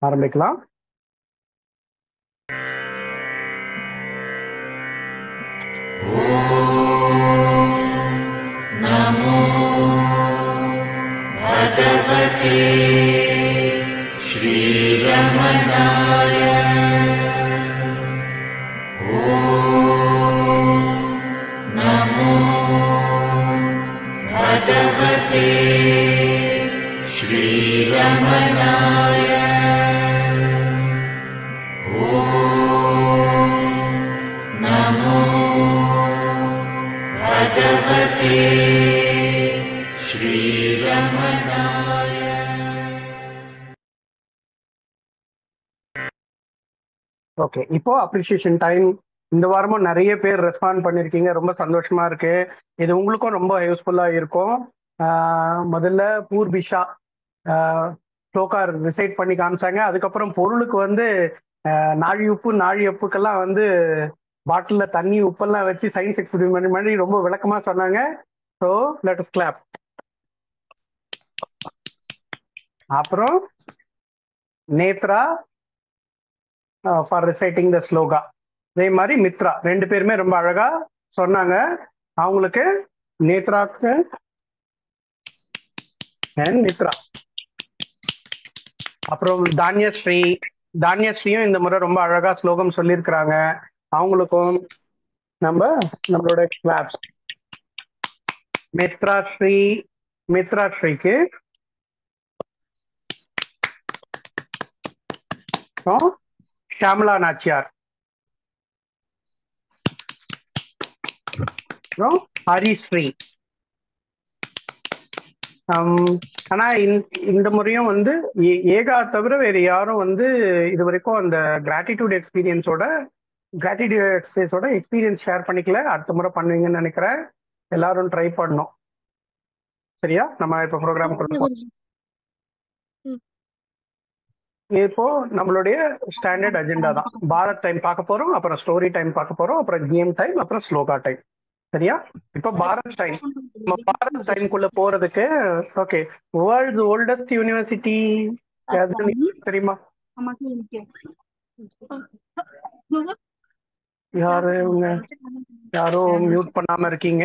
ஆரம்பிக்கலாம். நமோ பகவதே ஸ்ரீரமணாய. ஓம் நமோ பகவதே ஸ்ரீரமணாய. ஓம் நமோ பகவதே ஸ்ரீரமணாய. ஓகே, இப்போ அப்ரிசியேஷன் டைம். இந்த வாரமும் நிறைய பேர் ரெஸ்பாண்ட் பண்ணியிருக்கீங்க, ரொம்ப சந்தோஷமா இருக்கு. இது உங்களுக்கும் ரொம்ப யூஸ்ஃபுல்லா இருக்கும். முதல்ல பூர்பிஷா ஸ்லோகா ரிசைட் பண்ணி காமிச்சாங்க. அதுக்கப்புறம் பொருளுக்கு வந்து நாழி உப்பு நாழி உப்புக்கெல்லாம் வந்து பாட்டில்ல தண்ணி உப்பெல்லாம் வச்சு சயின்ஸ் எக்ஸ்பெரிமெண்ட் மாதிரி ரொம்ப விளக்கமா சொன்னாங்க. So let us clap. அப்புறம் Netra for reciting the shloka. அதே மாதிரி மித்ரா ரெண்டு பேருமே ரொம்ப அழகா சொன்னாங்க. அவங்களுக்கு நேத்ராக்கு அண்ட் மித்ரா. அப்புறம் தானியஸ்ரீயும் இந்த முறை ரொம்ப அழகா ஸ்லோகம் சொல்லியிருக்கிறாங்க. அவங்களுக்கும் நம்மளோட கிளாப்ஸ். மித்ராஸ்ரீக்கு ஷாம்லா நாச்சியார், ஹரிஸ்ரீ. ஆனா இந்த முறையும் வந்து ஏகா தவிர வேற யாரும் வந்து இது வரைக்கும் அந்த கிராட்டிடியூட் எக்ஸ்பீரியன்ஸோட எக்ஸ்பீரியன்ஸ் ஷேர் பண்ணிக்கல. அடுத்த முறை பண்ணுவீங்கன்னு நினைக்கிறேன். எல்லாரும் ட்ரை பண்ணணும். சரியா? நம்ம இப்ப ப்ரோக்ராம் கொடுப்போம். இப்போ நம்மளுடைய ஸ்டாண்டர்ட் அஜெண்டா தான். பாரத் டைம் பார்க்க போறோம், அப்புறம் ஸ்டோரி டைம் பார்க்க போறோம், அப்புறம் கேம் டைம், அப்புறம் ஸ்லோகா டைம். சரியா? இப்போ பாரத் டைம். நம்ம பாரத் டைம்குள்ள போறதுக்கு ஓகே, வேர்ல்ட்ஸ் ஓல்டஸ்ட் யூனிவர்சிட்டி தெரியுமா? யாரு யாரும் மியூட் பண்ணாம இருக்கீங்க?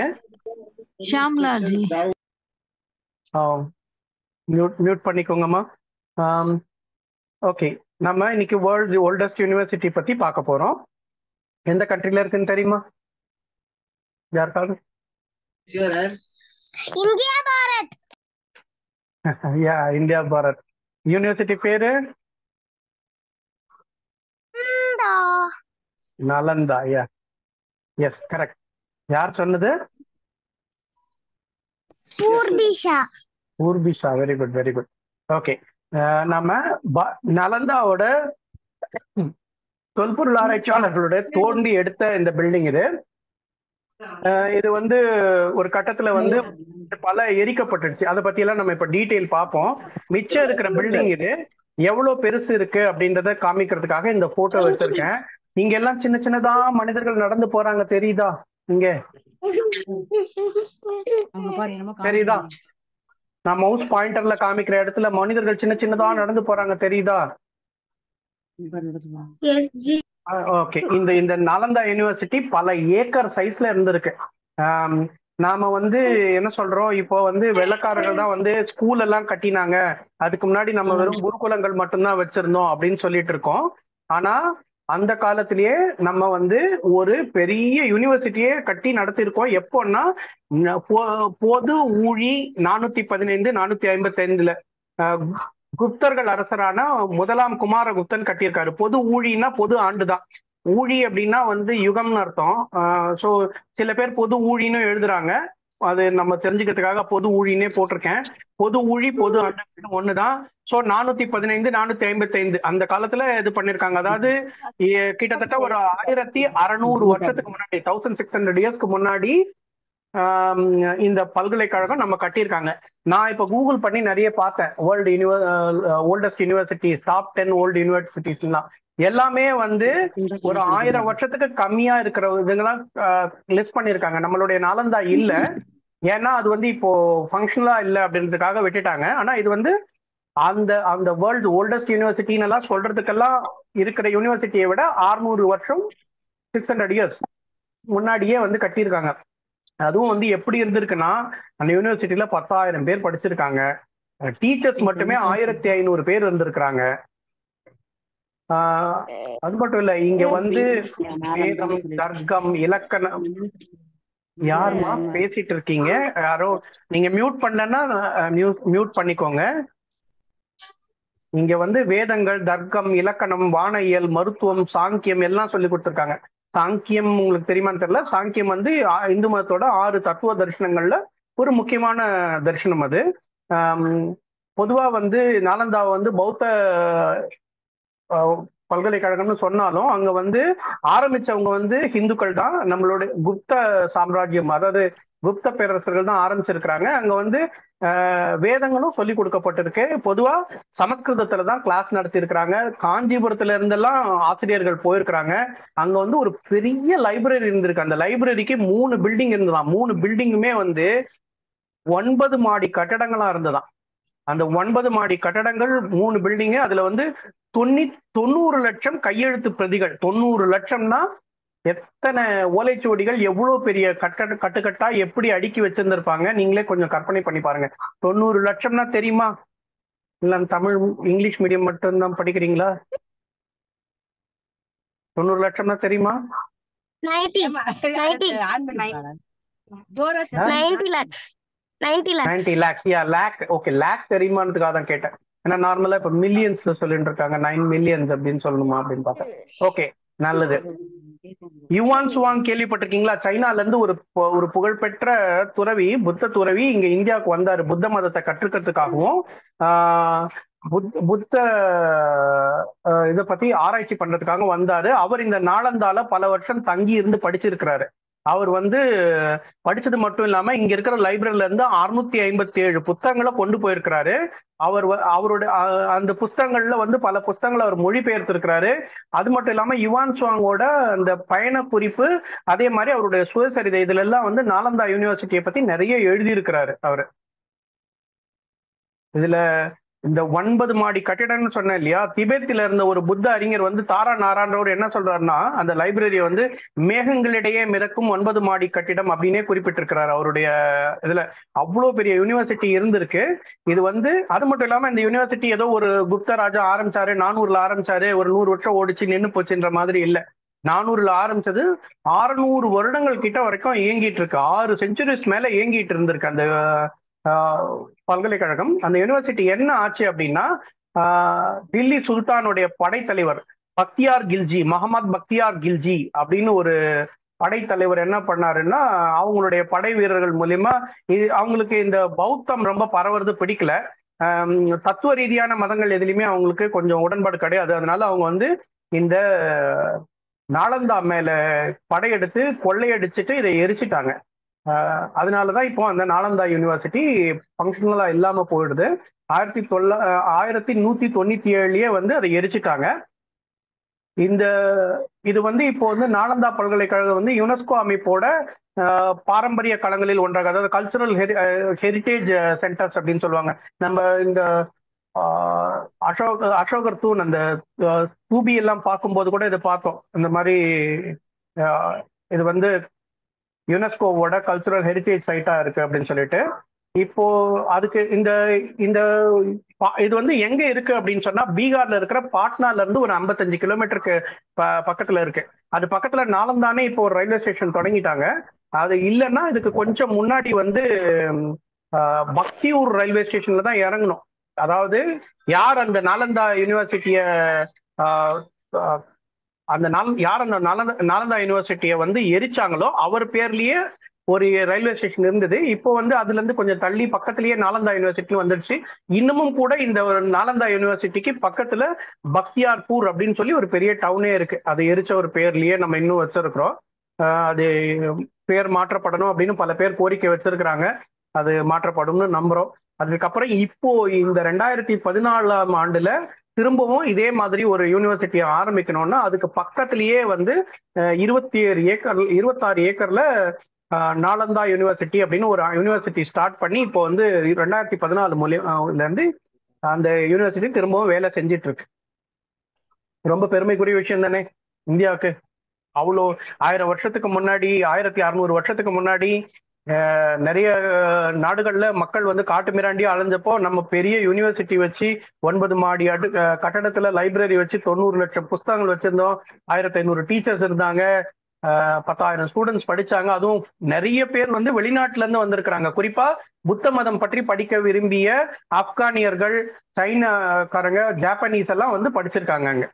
ஷாம்லாஜி மியூட் பண்ணிக்கோங்கம்மா. ஓகே, நம்ம இன்னைக்கு வேர்ல்ட்ஸ் ஓல்டஸ்ட் யூனிவர்சிட்டி பத்தி பார்க்க போறோம். எந்த கண்ட்ரில இருக்குன்னு தெரியுமா யாருக்காவது? India Bharat. India Bharat. University பேரு நலந்தா. Yes, correct. யார் சொன்னது? Purbisha. Very good, very good. Okay, நம்ம நலந்தாவோட தொல்பொருள் ஆராய்ச்சியாளர்களுடைய தோண்டி எடுத்த இந்த பில்டிங் இது. இது வந்து ஒரு கட்டத்துல வந்து பல எரிக்கப்பட்டுடுச்சு. அதை பத்தி எல்லாம் நம்ம இப்ப டீட்டெயில் பார்ப்போம். மிச்சம் இருக்கிற பில்டிங் இது எவ்வளவு பெருசு இருக்கு அப்படின்றத காமிக்கிறதுக்காக இந்த போட்டோ வச்சிருக்கேன். இங்க எல்லாம் சின்ன சின்னதா மனிதர்கள் நடந்து போறாங்க, தெரியுதா? இங்க தெரியுதா? நான் மவுஸ் பாயிண்டர்ல காமிக்கிற இடத்துல மனிதர்கள் சின்ன சின்னதா நடந்து போறாங்க, தெரியுதா? ஓகே, இந்த நாலந்தா யூனிவர்சிட்டி பல ஏக்கர் சைஸ்ல இருந்திருக்கு. நாம வந்து என்ன சொல்றோம், இப்போ வந்து வெள்ளக்காரர்கள் தான் வந்து ஸ்கூல் எல்லாம் கட்டினாங்க, அதுக்கு முன்னாடி நம்ம வெறும் குருகுலங்கள் மட்டும்தான் வச்சிருந்தோம் அப்படின்னு சொல்லிட்டு இருக்கோம். ஆனா அந்த காலத்திலேயே நம்ம வந்து ஒரு பெரிய யூனிவர்சிட்டியே கட்டி நடத்திருக்கோம். எப்போன்னா பொது ஊழி 415 455 குப்தர்கள் அரசரான முதலாம் குமாரகுப்தன் கட்டியிருக்காரு. பொது ஊழின்னா பொது ஆண்டுதான். ஊழி அப்படின்னா வந்து யுகம்னு அர்த்தம். ஸோ சில பேர் பொது ஊழின்னு எழுதுறாங்க. அது நம்ம தெரிஞ்சுக்கிறதுக்காக பொது ஊழினே போட்டிருக்கேன். பொது ஊழி பொது ஆண்டு ஒண்ணுதான். ஸோ 415 455 அந்த காலத்துல இது பண்ணிருக்காங்க. அதாவது கிட்டத்தட்ட ஒரு 1600 வருஷத்துக்கு முன்னாடி, 1600 இயர்ஸ்க்கு முன்னாடி இந்த பல்கலைக்கழகம் நம்ம கட்டியிருக்காங்க. நான் இப்ப கூகுள் பண்ணி நிறைய பார்த்தேன். ஓல்டஸ்ட் யூனிவர்சிட்டி, டாப் 10 ஓல்டு யூனிவர்சிட்டிஸ்லாம் எல்லாமே வந்து ஒரு 1000 வருஷத்துக்கு கம்மியா இருக்கிற இதுங்கெல்லாம் லிஸ்ட் பண்ணியிருக்காங்க. நம்மளுடைய நாலந்தா இல்ல, ஏன்னா அது வந்து இப்போ ஃபங்க்ஷனலா இல்லை அப்படின்றதுக்காக விட்டுட்டாங்க. ஆனா இது வந்து அந்த அந்த வேர்ல்டு ஓல்டஸ்ட் யூனிவர்சிட்டின்னு எல்லாம் சொல்றதுக்கெல்லாம் இருக்கிற யூனிவர்சிட்டியை விட 600 வருஷம் 600 இயர்ஸ் முன்னாடியே வந்து கட்டியிருக்காங்க. அதுவும் வந்து எப்படி இருந்திருக்குன்னா, அந்த யூனிவர்சிட்டியில 10,000 பேர் படிச்சிருக்காங்க. டீச்சர்ஸ் மட்டுமே 1500 பேர் இருந்திருக்கிறாங்க. அது மட்டும் இல்ல, இங்க வந்து வேதம், தர்க்கம், இலக்கணம். யாருமா பேசிட்டு இருக்கீங்க? யாரோ நீங்க மியூட் பண்ணலன்னா மியூட் பண்ணிக்கோங்க. இங்க வந்து வேதங்கள், தர்க்கம், இலக்கணம், வானியல், மருத்துவம், சாங்கியம் எல்லாம் சொல்லி கொடுத்துருக்காங்க. சாங்கியம் உங்களுக்கு தெரியுமான்னு தெரியல. சாங்கியம் வந்து இந்து மதத்தோட 6 தத்துவ தரிசனங்கள்ல ஒரு முக்கியமான தரிசனம் அது. பொதுவா வந்து நாலந்தா வந்து பௌத்த பல்கலைக்கழகம்னு சொன்னாலும் அங்க வந்து ஆரம்பிச்சவங்க வந்து ஹிந்துக்கள் தான். நம்மளுடைய குப்த சாம்ராஜ்யம், அதாவது குப்த பேரரசர்கள் தான் ஆரம்பிச்சிருக்கிறாங்க. அங்க வந்து வேதங்களும் சொல்லி கொடுக்கப்பட்டிருக்கு. பொதுவா சமஸ்கிருதத்துல தான் கிளாஸ் நடத்தி இருக்கிறாங்க. காஞ்சிபுரத்துல இருந்தெல்லாம் ஆசிரியர்கள் போயிருக்கிறாங்க. அங்க வந்து ஒரு பெரிய லைப்ரரி இருந்திருக்கு. அந்த லைப்ரரிக்கு 3 பில்டிங் இருந்ததாம். 3 பில்டிங்குமே வந்து 9 மாடி கட்டடங்களா இருந்ததாம். அந்த 9 மாடி கட்டடங்கள் 3 பில்டிங்கு. அதுல வந்து 90 லட்சம் கையெழுத்து பிரதிகள். 90 லட்சம்னா எத்தனை ஓலைச்சுவடிகள், எவ்வளவு பெரிய கட்டுக்கட்டா எப்படி அடுக்கி வச்சிருந்திருப்பாங்க. நீங்களே கொஞ்சம் கற்பனை பண்ணி பாருங்க. 90 லட்சம்னா தெரியுமா? இல்ல தமிழ் இங்கிலீஷ் மீடியம் மட்டும்தான் படிக்கிறீங்களா? 90 லட்சம்னா தெரியுமா? 90 lakhs. 90 lakhs. Lake. Okay, lake தெரியுமான்றதுக்காக தான் கேட்டேன். ஏன்னா நார்மலா இப்ப மில்லியன்ஸ்ல சொல்லிட்டு இருக்காங்க. 9 மில்லியன்ஸ் அப்படின்னு சொல்லணுமா அப்படின்னு பார்த்தேன். ஓகே, நல்லது. யுவான் சுவாங் கேள்விப்பட்டிருக்கீங்களா? சைனால இருந்து ஒரு புகழ்பெற்ற துறவி, புத்த துறவி இங்க இந்தியாவுக்கு வந்தாரு புத்த மதத்தை கற்றுக்கிறதுக்காகவும் புத்த இதை பத்தி ஆராய்ச்சி பண்றதுக்காக வந்தாரு. அவர் இந்த நாலந்தால பல வருஷம் தங்கி இருந்து படிச்சிருக்கிறாரு. அவர் வந்து படிச்சது மட்டும் இல்லாம இங்க இருக்கிற லைப்ரரியில இருந்து 657 புத்தகங்களை கொண்டு போயிருக்கிறாரு. அவருடைய அந்த புஸ்தகங்கள்ல வந்து பல புஸ்தகங்களை அவர் மொழிபெயர்த்திருக்கிறாரு. அது மட்டும் இல்லாம யுவான் சுவாங்கோட அந்த பயண குறிப்பு, அதே மாதிரி அவருடைய சுயசரிதை, இதுல எல்லாம் வந்து நாலந்தா யூனிவர்சிட்டியை பத்தி நிறைய எழுதியிருக்கிறாரு அவரு. இதுல இந்த 9 மாடி கட்டிடம்னு சொன்னேன் இல்லையா, திபெத்தில இருந்த ஒரு புத்த அறிஞர் வந்து தாரா நாரான்றவர் என்ன சொல்றாருன்னா, அந்த லைப்ரரியை வந்து மேகங்களிடையே மிதக்கும் 9 மாடி கட்டிடம் அப்படின்னே குறிப்பிட்டிருக்கிறார் அவருடைய இதுல. அவ்வளவு பெரிய யூனிவர்சிட்டி இருந்திருக்கு. இது வந்து அது மட்டும் இல்லாம இந்த யூனிவர்சிட்டி ஏதோ ஒரு குப்த ராஜா ஆரம்பிச்சாரு, 400ல ஆரம்பிச்சாரு, ஒரு 100 வருஷம் ஓடிச்சு நின்று போச்சுன்ற மாதிரி இல்லை. 400ல ஆரம்பிச்சது 600 வருடங்கள் கிட்ட வரைக்கும் இயங்கிட்டு இருக்கு. 6 செஞ்சுரிஸ் மேல இயங்கிட்டு இருந்திருக்கு அந்த பல்கலைக்கழகம். அந்த யூனிவர்சிட்டி என்ன ஆச்சு அப்படின்னா, தில்லி சுல்தானுடைய படைத்தலைவர் பக்தியார் கில்ஜி, முகமது பக்தியார் கில்ஜி அப்படின்னு ஒரு படைத்தலைவர் என்ன பண்ணாருன்னா, அவங்களுடைய படை வீரர்கள் மூலியமா அவங்களுக்கு இந்த பௌத்தம் ரொம்ப பரவுறது பிடிக்கல. தத்துவ ரீதியான மதங்கள் எதுலையுமே அவங்களுக்கு கொஞ்சம் உடன்பாடு கிடையாது. அதனால அவங்க வந்து இந்த நாலந்தா மேல படையெடுத்து கொள்ளையடிச்சிட்டு இதை எரிச்சிட்டாங்க. அதனாலதான் இப்போ அந்த நாலந்தா யூனிவர்சிட்டி ஃபங்க்ஷனலா இல்லாம போயிடுது. 1197 வந்து அதை எரிச்சிட்டாங்க. இது வந்து இப்போ வந்து நாலந்தா பல்கலைக்கழகம் வந்து யுனெஸ்கோ அமைப்போட பாரம்பரிய களங்களில் ஒன்றாக, அதாவது கல்ச்சுரல் ஹெரிட்டேஜ் சென்டர்ஸ் அப்படின்னு சொல்லுவாங்க. நம்ம இந்த அசோகர் தூண், அந்த தூபி எல்லாம் பார்க்கும்போது கூட இதை பார்த்தோம். இந்த மாதிரி இது வந்து யுனெஸ்கோவோட கல்ச்சுரல் ஹெரிட்டேஜ் சைட்டா இருக்கு அப்படின்னு சொல்லிட்டு. இப்போ அதுக்கு இந்த இந்த இது வந்து எங்க இருக்கு அப்படின்னு சொன்னா, பீகார்ல இருக்கிற பாட்னால இருந்து ஒரு 55 கிலோமீட்டருக்கு பக்கத்துல இருக்கு. அது பக்கத்துல நாலந்தானே இப்போ ஒரு ரயில்வே ஸ்டேஷன் தொடங்கிட்டாங்க. அது இல்லைன்னா இதுக்கு கொஞ்சம் முன்னாடி வந்து பக்தியூர் ரயில்வே ஸ்டேஷன்ல தான் இறங்கணும். அதாவது யார் அந்த நாலந்தா யூனிவர்சிட்டிய யார் அந்த நாலந்தா யூனிவர்சிட்டியை வந்து எரிச்சாங்களோ அவர் பேர்லயே ஒரு ரயில்வே ஸ்டேஷன் இருந்தது. இப்போ வந்து அதுல இருந்து கொஞ்சம் தள்ளி பக்கத்திலேயே நாலந்தா யூனிவர்சிட்டி வந்துடுச்சு. இன்னமும் கூட இந்த நாலந்தா யூனிவர்சிட்டிக்கு பக்கத்துல பக்தியார்பூர் அப்படின்னு சொல்லி ஒரு பெரிய டவுனே இருக்கு. அது எரிச்ச ஒரு பேர்லயே நம்ம இன்னும் வச்சிருக்கிறோம். அது பேர் மாற்றப்படணும் அப்படின்னு பல பேர் கோரிக்கை வச்சிருக்கிறாங்க. அது மாற்றப்படும்னு நம்புறோம். அதுக்கப்புறம் இப்போ இந்த 2014ஆம் ஆண்டுல திரும்பவும் இதே மாதிரி ஒரு யூனிவர்சிட்டியை ஆரம்பிக்கணும்னா அதுக்கு பக்கத்திலேயே வந்து 26 ஏக்கர்ல நாலந்தா யூனிவர்சிட்டி அப்படின்னு ஒரு யூனிவர்சிட்டி ஸ்டார்ட் பண்ணி இப்போ வந்து 2014 இருந்து அந்த யூனிவர்சிட்டி திரும்பவும் வேலை செஞ்சிட்டு இருக்கு. ரொம்ப பெருமைக்குரிய விஷயம் தானே இந்தியாவுக்கு. அவ்வளோ 1000 வருஷத்துக்கு முன்னாடி, 1600 வருஷத்துக்கு முன்னாடி நிறைய நாடுகள்ல மக்கள் வந்து காட்டு மிராண்டி அலைஞ்சப்போ நம்ம பெரிய யூனிவர்சிட்டி வச்சு 9 மாடி கட்டடத்துல லைப்ரரி வச்சு 90 லட்சம் புஸ்தகங்கள் வச்சிருந்தோம். 1500 டீச்சர்ஸ் இருந்தாங்க. 10,000 ஸ்டூடெண்ட்ஸ் படிச்சாங்க. அதுவும் நிறைய பேர் வந்து வெளிநாட்டுல இருந்து வந்திருக்கிறாங்க. குறிப்பா புத்த மதம் பற்றி படிக்க விரும்பிய ஆப்கானியர்கள், சைனாக்காரங்க, ஜாப்பனீஸ் எல்லாம் வந்து படிச்சிருக்காங்க அங்க.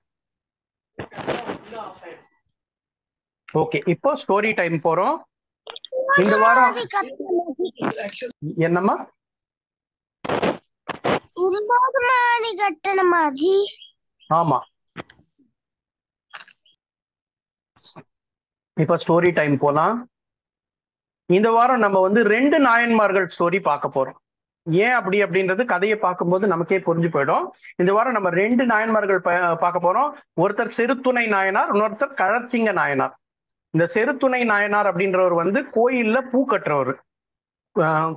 ஓகே, இப்போ ஸ்டோரி டைம் போறோம். இந்த வாரம் என்னம்மா? 9 மாடி கட்டணமா ஜி? ஆமா, இப்ப ஸ்டோரி டைம் போலாம். இந்த வாரம் நம்ம வந்து 2 நாயன்மார்கள் ஸ்டோரி பார்க்க போறோம். ஏன் அப்படி அப்படின்றது கதையை பார்க்கும்போது நமக்கே புரிஞ்சு போயிடும். இந்த வாரம் நம்ம 2 நாயன்மார்கள் பார்க்க போறோம். ஒருத்தர் சிறுத்துணை நாயனார், இன்னொருத்தர் கழற்சிங்க நாயனார். இந்த செருத்துணை நாயனார் அப்படின்றவர் வந்து கோயில்ல பூ கட்டுறவர்.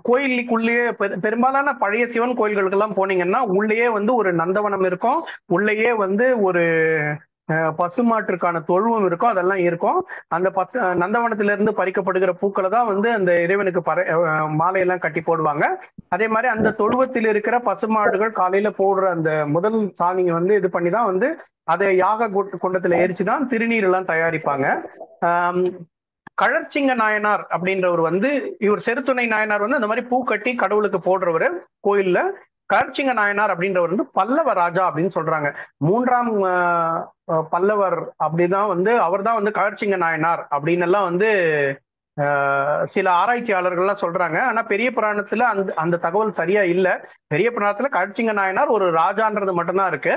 கோயிலுக்குள்ளேயே பெரும்பாலான பழைய சிவன் கோயில்களுக்கு எல்லாம் போனீங்கன்னா உள்ளேயே வந்து ஒரு நந்தவனம் இருக்கும். உள்ளேயே வந்து ஒரு பசுமாட்டிற்கான தொழுவம் இருக்கும். அதெல்லாம் இருக்கும். அந்த நந்தவனத்திலிருந்து பறிக்கப்படுகிற பூக்களை தான் வந்து அந்த இறைவனுக்கு மாலையெல்லாம் கட்டி போடுவாங்க. அதே மாதிரி அந்த தொழுவத்தில் இருக்கிற பசுமாடுகள் காலையில போடுற அந்த முதல் சாணியை வந்து இது பண்ணி தான் வந்து அதை யாக குண்டத்துல எரிச்சுதான் திருநீர் எல்லாம் தயாரிப்பாங்க. கழற்சிங்க நாயனார் அப்படின்றவர் வந்து, இவர் செருத்துணை நாயனார் வந்து அந்த மாதிரி பூ கட்டி கடவுளுக்கு போடுறவர் கோயில்ல. கழற்சிங்க நாயனார் அப்படின்றவர் வந்து பல்லவ ராஜா அப்படின்னு சொல்றாங்க. 3ஆம் பல்லவர் அப்படிதான் வந்து அவர் தான் வந்து கழற்சிங்க நாயனார் அப்படின்னு எல்லாம் வந்து சில ஆராய்ச்சியாளர்கள்லாம் சொல்றாங்க. ஆனா பெரிய புராணத்துல அந்த தகவல் சரியா இல்ல. பெரிய புராணத்துல கழற்சிங்க நாயனார் ஒரு ராஜான்றது மட்டும்தான் இருக்கு.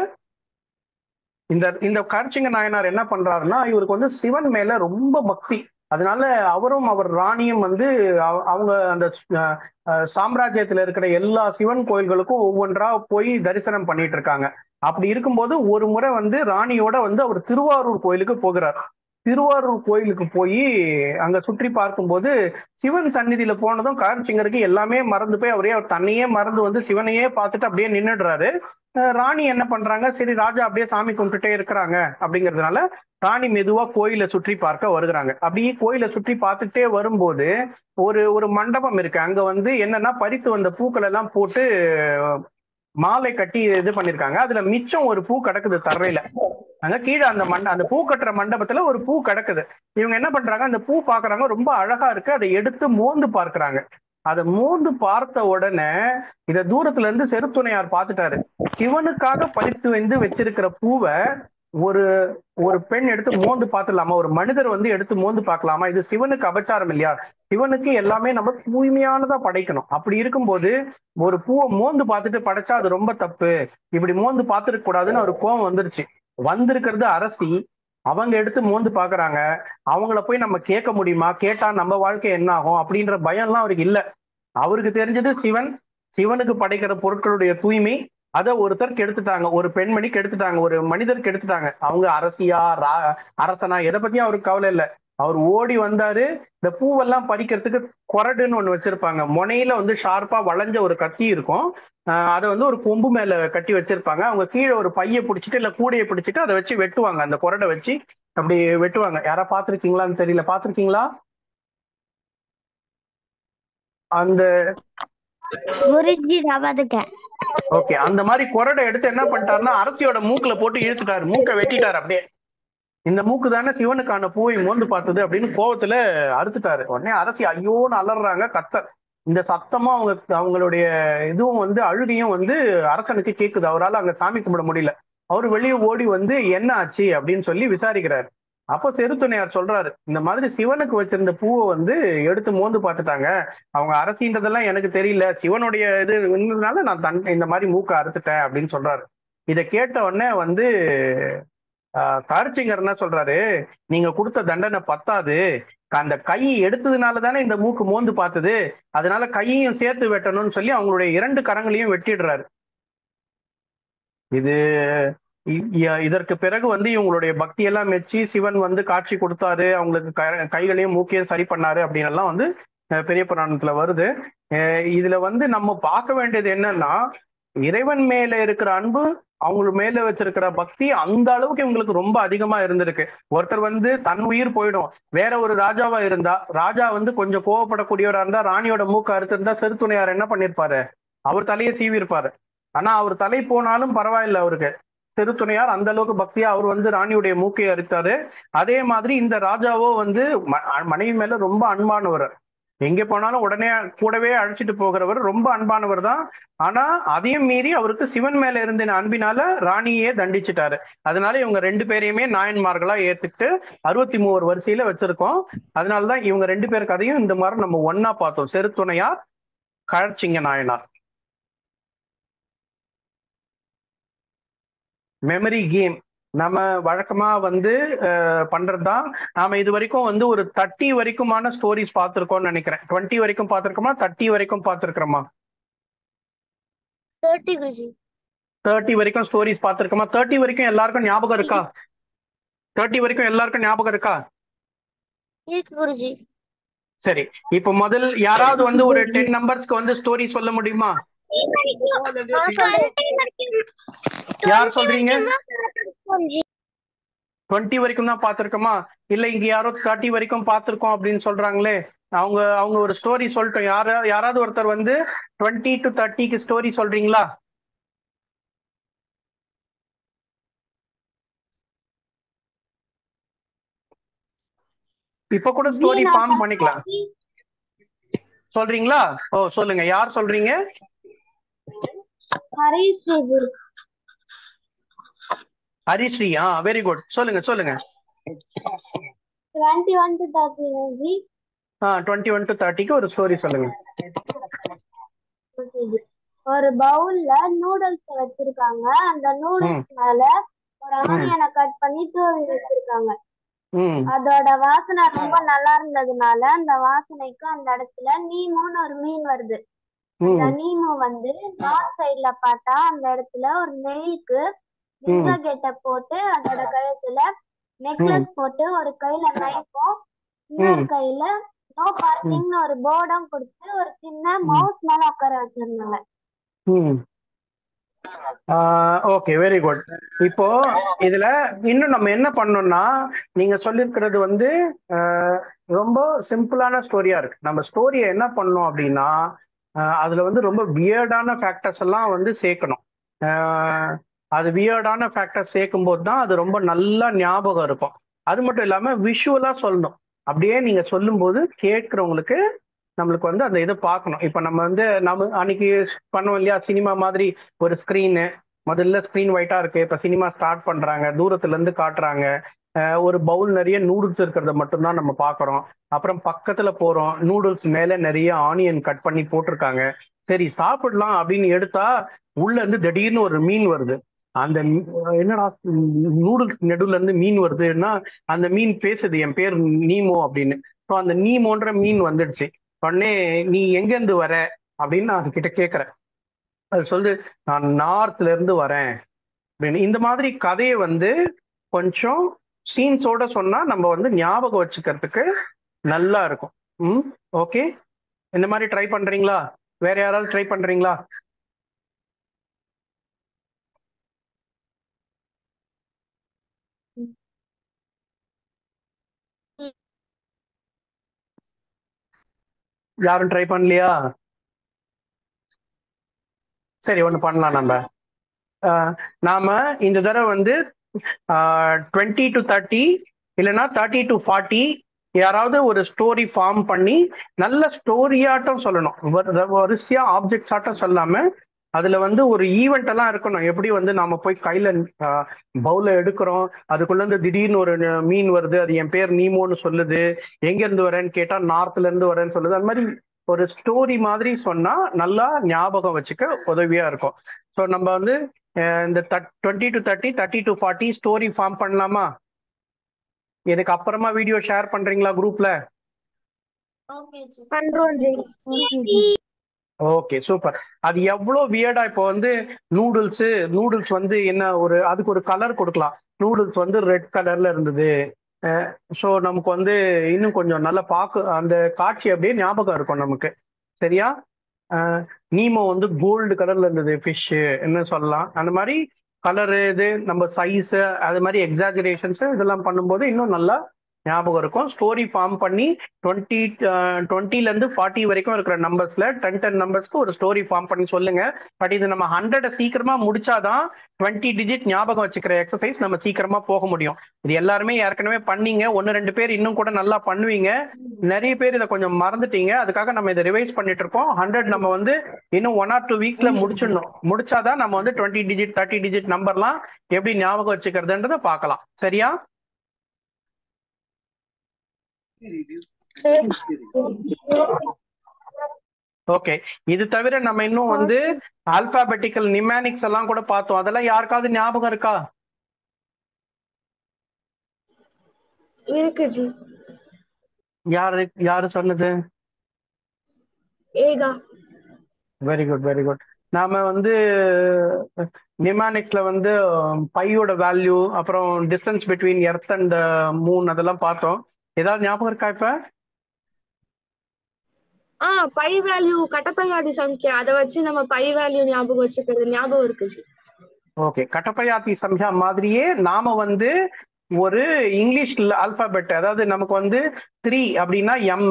இந்த கழற்சிங்க நாயனார் என்ன பண்றாருன்னா, இவருக்கு வந்து சிவன் மேல ரொம்ப பக்தி. அதனால அவரும் அவர் ராணியும் வந்து அவங்க அந்த சாம்ராஜ்யத்துல இருக்கிற எல்லா சிவன் கோயில்களுக்கும் ஒவ்வொன்றா போய் தரிசனம் பண்ணிட்டு இருக்காங்க. அப்படி இருக்கும்போது ஒரு முறை வந்து ராணியோட வந்து அவர் திருவாரூர் கோயிலுக்கு போகிறார். திருவாரூர் கோயிலுக்கு போய் அங்க சுற்றி பார்க்கும்போது சிவன் சந்நிதியில போனதும் கழற்சிங்கருக்கு எல்லாமே மறந்து போய் அவர் தன்னையே மறந்து வந்து சிவனையே பார்த்துட்டு அப்படியே நின்றுடுறாரு. ராணி என்ன பண்றாங்க, சரி ராஜா அப்படியே சாமி கும்பிட்டுட்டே இருக்கிறாங்க அப்படிங்கிறதுனால ராணி மெதுவா கோயிலை சுற்றி பார்க்க வருகிறாங்க. அப்படியே கோயிலை சுற்றி பார்த்துட்டே வரும்போது ஒரு மண்டபம் இருக்கு. அங்க வந்து என்னன்னா பறித்து வந்த பூக்கள் எல்லாம் போட்டு மாலை கட்டி இது பண்ணிருக்காங்க. அதுல மிச்சம் ஒரு பூ கிடக்குது தரையில. அங்க கீழே அந்த பூ கட்டுற மண்டபத்துல ஒரு பூ கிடக்குது. இவங்க என்ன பண்றாங்க, அந்த பூ பாக்குறாங்க, ரொம்ப அழகா இருக்கு. அதை எடுத்து மோந்து பார்க்கிறாங்க. அதை மோந்து பார்த்த உடனே இத தூரத்துல இருந்து செருத்துணையார் பார்த்துட்டாரு. சிவனுக்காக பறித்து வந்து வச்சிருக்கிற பூவை ஒரு ஒரு பெண் எடுத்து மோந்து பார்த்துடலாமா, ஒரு மனிதர் வந்து எடுத்து மோந்து பார்க்கலாமா? இது சிவனுக்கு அபச்சாரம் இல்லையா? சிவனுக்கு எல்லாமே நம்ம தூய்மையானதா படைக்கணும். அப்படி இருக்கும்போது ஒரு பூவை மோந்து பார்த்துட்டு படைச்சா அது ரொம்ப தப்பு, இப்படி மோந்து பார்த்துருக்க கூடாதுன்னு ஒரு கோவம் வந்துருச்சு. வந்திருக்கிறது அரசி, அவங்க எடுத்து மோந்து பாக்குறாங்க. அவங்கள போய் நம்ம கேட்க முடியுமா? கேட்டா நம்ம வாழ்க்கை என்ன ஆகும் அப்படின்ற பயம்லாம் அவருக்கு இல்ல. அவருக்கு தெரிஞ்சது சிவனுக்கு படைக்கிற பொருட்களுடைய தூய்மை. அதை ஒருத்தர் கெடுத்துட்டாங்க, ஒரு பெண்மணி கெடுத்துட்டாங்க, ஒரு மனிதர் கெடுத்துட்டாங்க. அவங்க அரசியா அரசனா எதை பத்தியும் அவருக்கு கவலை இல்லை. அவர் ஓடி வந்தாரு. இந்த பூவெல்லாம் பறிக்கிறதுக்கு கொரடுன்னு ஒண்ணு வச்சிருப்பாங்க. முனையில வந்து ஷார்ப்பா வளைஞ்ச ஒரு கத்தி இருக்கும். அதை வந்து ஒரு கொம்பு மேல கட்டி வச்சிருப்பாங்க. அவங்க கீழே ஒரு பைய பிடிச்சிட்டு இல்ல கூடையை பிடிச்சிட்டு அதை வச்சு வெட்டுவாங்க. அந்த கொரடை வச்சு அப்படி வெட்டுவாங்க. யாரா பாத்திருக்கீங்களான்னு தெரியல, பாத்திருக்கீங்களா? அந்த ஓகே, அந்த மாதிரி கொரடை எடுத்து என்ன பண்ணிட்டாருன்னா அரசியோட மூக்குல போட்டு இழுத்துட்டாரு, மூக்கை வெட்டிட்டாரு. அப்படியே இந்த மூக்கு தானே சிவனுக்கான பூவை மோந்து பார்த்தது அப்படின்னு கோவத்துல அறுத்துட்டாரு. உடனே அரசி ஐயோன்னு அலறாங்க, கத்த. இந்த சத்தமும் அவங்களுடைய இதுவும் வந்து அழுகையும் வந்து அரசனுக்கு கேக்குது. அவரால் அங்க சாமி கும்பிட முடியல. அவர் வெளியே ஓடி வந்து என்ன ஆச்சு அப்படின்னு சொல்லி விசாரிக்கிறாரு. அப்போ செருத்துணையார் சொல்றாரு, இந்த மாதிரி சிவனுக்கு வச்சிருந்த பூவை வந்து எடுத்து மோந்து பார்த்துட்டாங்க. அவங்க அரசின்றதெல்லாம் எனக்கு தெரியல, சிவனுடைய இது இருந்ததுனால நான் இந்த மாதிரி மூக்கை அறுத்துட்டேன் அப்படின்னு சொல்றாரு. இதை கேட்ட உடனே வந்து கழற்சிங்கர் என்ன சொல்றாரு, நீங்க கொடுத்த தண்டனை பத்தாது, அந்த கை எடுத்ததுனால தானே இந்த மூக்கு மோந்து பார்த்தது, அதனால கையையும் சேர்த்து வெட்டணும்னு சொல்லி அவங்களுடைய 2 கரங்களையும் வெட்டிடுறாரு. இதற்கு பிறகு வந்து இவங்களுடைய பக்தி எல்லாம் மெச்சி சிவன் வந்து காட்சி கொடுத்தாரு, அவங்களுக்கு கைகளையும் மூக்கையும் சரி பண்ணாரு அப்படின்னு எல்லாம் வந்து பெரிய புராணத்துல வருது. இதுல வந்து நம்ம பார்க்க வேண்டியது என்னன்னா, இறைவன் மேல இருக்கிற அன்பு, அவங்க மேல வச்சிருக்கிற பக்தி அந்த அளவுக்கு இவங்களுக்கு ரொம்ப அதிகமா இருந்திருக்கு. ஒருத்தர் வந்து தன் உயிர் போயிடும், வேற ஒரு ராஜாவா இருந்தா, ராஜா வந்து கொஞ்சம் கோவப்படக்கூடியவரா இருந்தா, ராணியோட மூக்க அறுத்திருந்தா செருத்துணையார் என்ன பண்ணிருப்பாரு? அவர் தலையை சீவி இருப்பாரு. ஆனா அவர் தலை போனாலும் பரவாயில்ல அவருக்கு. செருத்துணையார் அந்த அளவுக்கு பக்தியா அவர் வந்து ராணியுடைய மூக்கை அறுத்தாரு. அதே மாதிரி இந்த ராஜாவோ வந்து மனைவி மேல ரொம்ப அன்பானவர். எங்க போனாலும் உடனே கூடவே அழைச்சிட்டு போகிறவர், ரொம்ப அன்பானவர் தான். ஆனா அதையும் மீறி அவருக்கு சிவன் மேல இருந்த அன்பினால ராணியே தண்டிச்சிட்டாரு. அதனால இவங்க ரெண்டு பேரையுமே நாயன்மார்களா ஏத்துக்கிட்டு 63 வரிசையில வச்சிருக்கோம். அதனாலதான் இவங்க ரெண்டு பேர் கதையும் இந்த மாதிரி நம்ம ஒன்னா பார்த்தோம். செருத்துணையார், கழற்சிங்க நாயனார். மெமரி கேம் நம்ம வழக்கமா வந்து பண்றதுதான். நாம இது வரைக்கும் வந்து ஒரு 30 வரைக்குமான ஸ்டோரிஸ் பார்த்திருக்கோம்னு நினைக்கிறேன். 20 வரைக்கும் பார்த்திருக்கோமா, 30 வரைக்கும் பார்த்திருக்கிறோமா? 30 குருஜி. 30 வரைக்கும் ஸ்டோரிஸ் பார்த்திருக்கோமா? 30 வரைக்கும் எல்லாருக்கும் ஞாபகம் இருக்கா? 30 வரைக்கும் எல்லாருக்கும் ஞாபகம் இருக்கா? இருக்கு குருஜி. சரி, இப்போ முதல் யாராவது வந்து ஒரு 10 நம்பர்ஸ்க்கு வந்து ஸ்டோரி சொல்ல முடியுமா? யார் சொல்றீங்க? 20 வரைக்கும் தான் பார்த்திருக்கோமா? இல்ல இங்க யாரோ 30 வரைக்கும் பார்த்திருக்கோம் அப்படின்னு சொல்றாங்களே, அவங்க அவங்க ஒரு ஸ்டோரி சொல்லட்டும். யாராவது ஒருத்தர் வந்து 20 to 30க்கு ஸ்டோரி சொல்றீங்களா? இப்ப கூட ஸ்டோரி ஃபார்ம் பண்ணிக்கலாம். சொல்றீங்களா? ஓ சொல்லுங்க, யார் சொல்றீங்க? ஹரிஸ்ரீ. Very good. சொல்லுங்க சொல்லுங்க. 21 to 30 குருஜி. 21 to 30க்கு ஒரு ஸ்டோரி சொல்லுங்க. ஒரு பவுல்ல நூடுல்ஸ் வச்சிருக்காங்க. அந்த நூடுல்ஸ் மேல ஒரு ஆனியனை கட் பண்ணி தூவி வச்சிருக்காங்க. அதோட வாசனை ரொம்ப நல்லா இருந்ததுனால அந்த வாசனைக்கு அந்த இடத்துல நீமோன்னு ஒரு மீன் வருது. அந்த நீமோ வந்து நார்த் சைட்ல பார்த்தா அந்த இடத்துல ஒரு நெய்க்கு லிங்க கெட்ட போட்டு அதோட கழுத்துல நெக்லஸ் போட்டு ஒரு கையில நைஃபும் இன்னொரு கையில நோ பார்க்கிங்னு ஒரு போர்டும் கொடுத்து ஒரு சின்ன மவுஸ் மேல உட்கார வச்சிருந்தாங்க. Okay, very good. இப்போ இதுல இன்னும் நம்ம என்ன பண்ணோம்னா, நீங்க சொல்லிருக்கிறது வந்து ரொம்ப சிம்பிளான ஸ்டோரியா இருக்கு. நம்ம ஸ்டோரியை என்ன பண்ணோம் அப்படின்னா, அதுல வந்து ரொம்ப வியர்டான ஃபேக்டர்ஸ் எல்லாம் வந்து சேர்க்கணும். அது வியர்டான ஃபேக்டர்ஸ் சேர்க்கும் போது தான் அது ரொம்ப நல்லா ஞாபகம் இருக்கும். அது மட்டும் இல்லாம விஷுவலா சொல்லணும். அப்படியே நீங்க சொல்லும்போது கேட்கிறவங்களுக்கு நம்மளுக்கு வந்து அந்த இதை பார்க்கணும். இப்ப நம்ம வந்து நம்ம அன்னைக்கு பண்ணோம் இல்லையா, சினிமா மாதிரி ஒரு ஸ்கிரீனு. முதல்ல ஸ்கிரீன் ஒயிட்டா இருக்கு, இப்ப சினிமா ஸ்டார்ட் பண்றாங்க, தூரத்துல இருந்து காட்டுறாங்க. ஒரு பவுல் நிறைய நூடுல்ஸ் இருக்கிறத மட்டும்தான் நம்ம பாக்குறோம். அப்புறம் பக்கத்துல போறோம், நூடுல்ஸ் மேல நிறைய ஆனியன் கட் பண்ணி போட்டிருக்காங்க. சரி சாப்பிடலாம் அப்படின்னு எடுத்தா உள்ள இருந்து திடீர்னு ஒரு மீன் வருது. அந்த என்னடா நூடுல்ஸ் நடுவுல இருந்து மீன் வருதுன்னா, அந்த மீன் பேசுது, என் பேர் நீமோ அப்படின்னு. ஸோ அந்த நீமோன்ற மீன் வந்துடுச்சு. உடனே நீ எங்க இருந்து வர அப்படின்னு நான் அதுகிட்ட கேட்கறேன். அது சொல்லு, நான் நார்த்ல இருந்து வரேன் அப்படின்னு. இந்த மாதிரி கதையை வந்து கொஞ்சம் சீன்ஸோட சொன்னா நம்ம வந்து ஞாபகம் வச்சுக்கிறதுக்கு நல்லா இருக்கும். ஓகே, இந்த மாதிரி ட்ரை பண்றீங்களா? வேற யாராவது ட்ரை பண்றீங்களா? யாரும் ட்ரை பண்ணலையா? சரி, ஒண்ணு பண்ணலாம் நம்ம. நாம இந்த தடவை வந்து 20 to 30 இல்லைன்னா 30 to 40 யாராவது ஒரு ஸ்டோரி ஃபார்ம் பண்ணி நல்ல ஸ்டோரியாட்டம் சொல்லணும். வரிசையா ஆப்ஜெக்ட்ஸ் ஆட்டம் சொல்லாம அதுல வந்து ஒரு ஈவெண்ட் எல்லாம் இருக்கணும். எப்படி வந்து நாம போய் கையில பவுல எடுக்கிறோம், அதுக்குள்ள இருந்து திடீர்னு ஒரு மீன் வருது, அது என் பேர் நீமோன்னு சொல்லுது, எங்க இருந்து வரேன்னு கேட்டா நார்த்ல இருந்து வரேன்னு சொல்லுது. அந்த மாதிரி ஒரு ஸ்டோரி மாதிரி சொன்னா நல்லா ஞாபகம் வச்சுக்க உதவியா இருக்கும். ஸோ நம்ம வந்து இந்த 20 to 30, 30 to 40 ஸ்டோரி ஃபார்ம் பண்ணலாமா? இதுக்கு அப்புறமா வீடியோ ஷேர் பண்றீங்களா குரூப்ல? Okay, super. அது எவ்வளோ வியர்டா. இப்போ வந்து நூடுல்ஸ் வந்து என்ன, ஒரு அதுக்கு ஒரு கலர் கொடுக்கலாம். நூடுல்ஸ் வந்து ரெட் கலர்ல இருந்தது. ஸோ நமக்கு வந்து இன்னும் கொஞ்சம் நல்லா பார்க்க அந்த காட்சி அப்படியே ஞாபகம் இருக்கும் நமக்கு. சரியா? நீமோ வந்து கோல்டு கலர்ல இருந்தது ஃபிஷ் என்ன சொல்லலாம். அந்த மாதிரி கலரு இது நம்ம சைஸ் அது மாதிரி எக்ஸாஜரேஷன்ஸ் இதெல்லாம் பண்ணும்போது இன்னும் நல்லா ஞாபகம் இருக்கும். ஸ்டோரி ஃபார்ம் பண்ணி 20 40 வரைக்கும் இருக்கிற நம்பர்ஸ்ல 10 நம்பர்ஸ்க்கு ஒரு ஸ்டோரி ஃபார்ம் பண்ணி சொல்லுங்க. பட் இது நம்ம 100 சீக்கிரமா முடிச்சாதான் 20 டிஜிட் ஞாபகம் வச்சுக்கிற எக்ஸசைஸ் நம்ம சீக்கிரமா போக முடியும். இது எல்லாருமே ஏற்கனவே பண்ணீங்க. 1-2 பேர் இன்னும் கூட நல்லா பண்ணுவீங்க. நிறைய பேர் இதை கொஞ்சம் மறந்துட்டீங்க. அதுக்காக நம்ம இதை ரிவைஸ் பண்ணிட்டு இருக்கோம். 100 நம்ம வந்து இன்னும் 1 or 2 வீக்ஸ்ல முடிச்சிடணும். முடிச்சாதான் நம்ம வந்து 20 டிஜிட் 30 டிஜிட் நம்பர்லாம் எப்படி ஞாபகம் வச்சுக்கிறதுன்றத பார்க்கலாம். சரியா? ஓகே. இது தவிர நம்ம இன்னும் வந்து ஆல்பாபெட்டிக்கல் நிமானிக்ஸ் எல்லாம் கூட பார்த்தோம். அதெல்லாம் யாருக்காவது ஞாபகம் இருக்கா? இருக்கு ஜி. யாரு யாரு சொன்னது? ஏகா. Very good very good. நாம வந்து நிமானிக்ஸ்ல வந்து பையோட வேல்யூ அப்புறம் distance between earth and Moon அதெல்லாம் பார்த்தோம். ஏதாவது ஞாபகம் இருக்கா இப்ப? பை வேல்யூ கட்டப்பையாதி சங்கியா அதை வச்சு நம்ம பை வேல்யூ ஞாபகம் வச்சுக்கிறது ஞாபகம் இருக்கு ஜி. ஓகே. கட்டப்பையாதி சம்யா மாதிரியே நாம வந்து ஒரு இங்கிலீஷ் ஆல்பாபெட், அதாவது நமக்கு வந்து 3 அப்படின்னா எம்,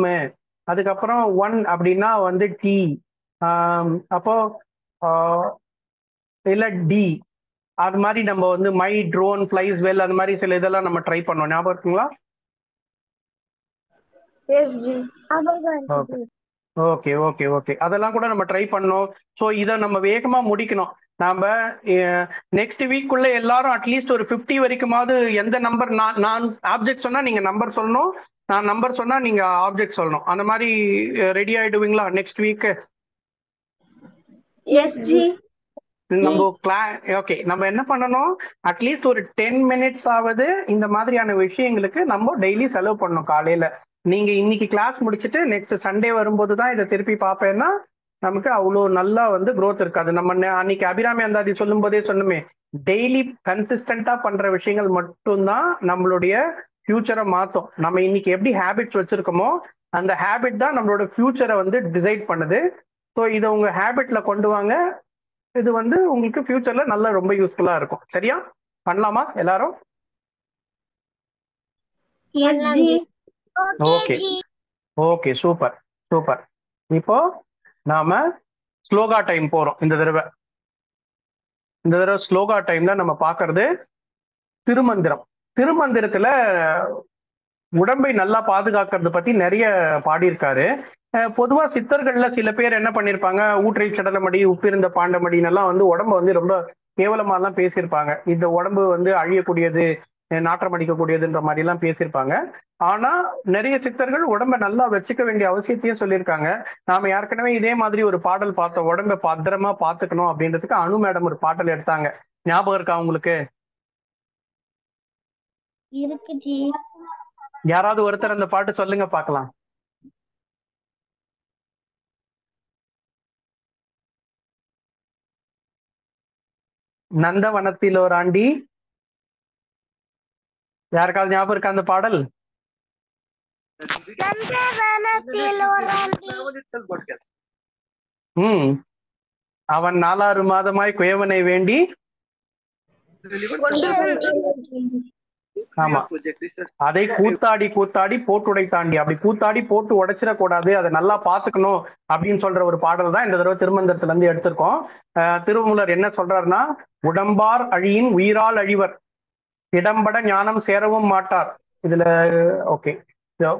அதுக்கப்புறம் 1 அப்படின்னா வந்து டி, அப்போ இல்ல டி, அது மாதிரி நம்ம வந்து மை ட்ரோன் ஃபிளைஸ் வெல் அந்த மாதிரி சில இதெல்லாம் நம்ம ட்ரை பண்ணோம். ஞாபகம் இருக்குங்களா? Yes ji. Okay okay okay. அதெல்லாம் கூட நம்ம ட்ரை பண்ணோம். ஸோ இதை நம்ம வேகமா முடிக்கணும். நாம நெக்ஸ்ட் வீக்குள்ள எல்லாரும் அட்லீஸ்ட் ஒரு 50 வரைக்குமாவது எந்த நம்பர் நான் ஆப்ஜெக்ட் சொன்னா நீங்க நம்பர் சொல்லணும், நான் நம்பர் சொன்னா நீங்க ஆப்ஜெக்ட் சொல்லணும். அந்த மாதிரி ரெடி ஆயிடுவீங்களா நெக்ஸ்ட் வீக்? எஸ் ஜி. நம்ம ஓகே. நம்ம என்ன பண்ணணும், அட்லீஸ்ட் ஒரு 10 minutes ஆவது இந்த மாதிரியான விஷயங்களுக்கு நம்ம டெய்லி செலவு பண்ணணும். காலையில நீங்க இன்னைக்கு கிளாஸ் முடிச்சுட்டு நெக்ஸ்ட் சண்டே வரும்போது தான் இதை திருப்பி பார்ப்பேன்னா நமக்கு அவ்வளோ நல்லா வந்து growth இருக்காது. நம்ம அன்னைக்கு அபிராமி அந்தாதி சொல்லும் போதே சொன்னோமே, டெய்லி கன்சிஸ்டண்டா பண்ற விஷயங்கள் மட்டும்தான் நம்மளுடைய ஃபியூச்சரை மாற்றும். நம்ம இன்னைக்கு எப்படி ஹேபிட்ஸ் வச்சிருக்கோமோ அந்த ஹேபிட் தான் நம்மளோட ஃபியூச்சரை வந்து டிசைட் பண்ணுது. ஸோ இதை உங்க ஹேபிட்ல கொண்டு வாங்க. இது வந்து உங்களுக்கு ஃபியூச்சர்ல நல்லா ரொம்ப யூஸ்ஃபுல்லா இருக்கும். சரியா? பண்ணலாமா எல்லாரும்? Okay okay. Super super. இப்போ நாம ஸ்லோகா டைம் போறோம். இந்த தடவை ஸ்லோகா டைம்ல நம்ம பார்க்கறது திருமந்திரம். திருமந்திரத்துல உடம்பை நல்லா பாதுகாக்கிறது பத்தி நிறைய பாடியிருக்காரு. பொதுவா சித்தர்கள்ல சில பேர் என்ன பண்ணிருப்பாங்க, ஊற்றை சடலமடி உப்பிருந்த பாண்டமடின்னு எல்லாம் வந்து உடம்ப வந்து ரொம்ப கேவலமா எல்லாம் பேசியிருப்பாங்க. இந்த உடம்பு வந்து அழியக்கூடியது, நாற்றம் அடிக்கக்கூடியதுன்ற மாதிரி எல்லாம் பேசியிருப்பாங்க. ஆனா நிறைய சித்தர்கள் உடம்ப நல்லா வச்சுக்க வேண்டிய அவசியத்தையும் சொல்லியிருக்காங்க. நாம ஏற்கனவே இதே மாதிரி ஒரு பாடல் பார்த்தோம், உடம்ப பத்திரமா பாத்துக்கணும் அப்படின்றதுக்கு அனு மேடம் ஒரு பாடல் எடுத்தாங்க. ஞாபகம் இருக்கா உங்களுக்கு? யாராவது ஒருத்தர் அந்த பாட்டு சொல்லுங்க பார்க்கலாம். நந்தவனத்தில் ஒரு ஆண்டி. யாருக்காவது ஞாபகம் இருக்கா அந்த பாடல்? அவன் 4 மாதமாய் குயவனை வேண்டி. ஆமா, அதை கூத்தாடி கூத்தாடி போட்டுடை தாண்டி, அப்படி கூத்தாடி போட்டு உடைச்சிடக்கூடாது, அதை நல்லா பாத்துக்கணும் அப்படின்னு சொல்ற ஒரு பாடல் தான் இந்த தடவை திருமந்திரத்துல இருந்து எடுத்திருக்கோம். திருமூலர் என்ன சொல்றாருன்னா, உடம்பார் அழியின் உயிரால் அழிவர், இடம்பட ஞானம் சேரவும் மாட்டார். இதுல ஓகே,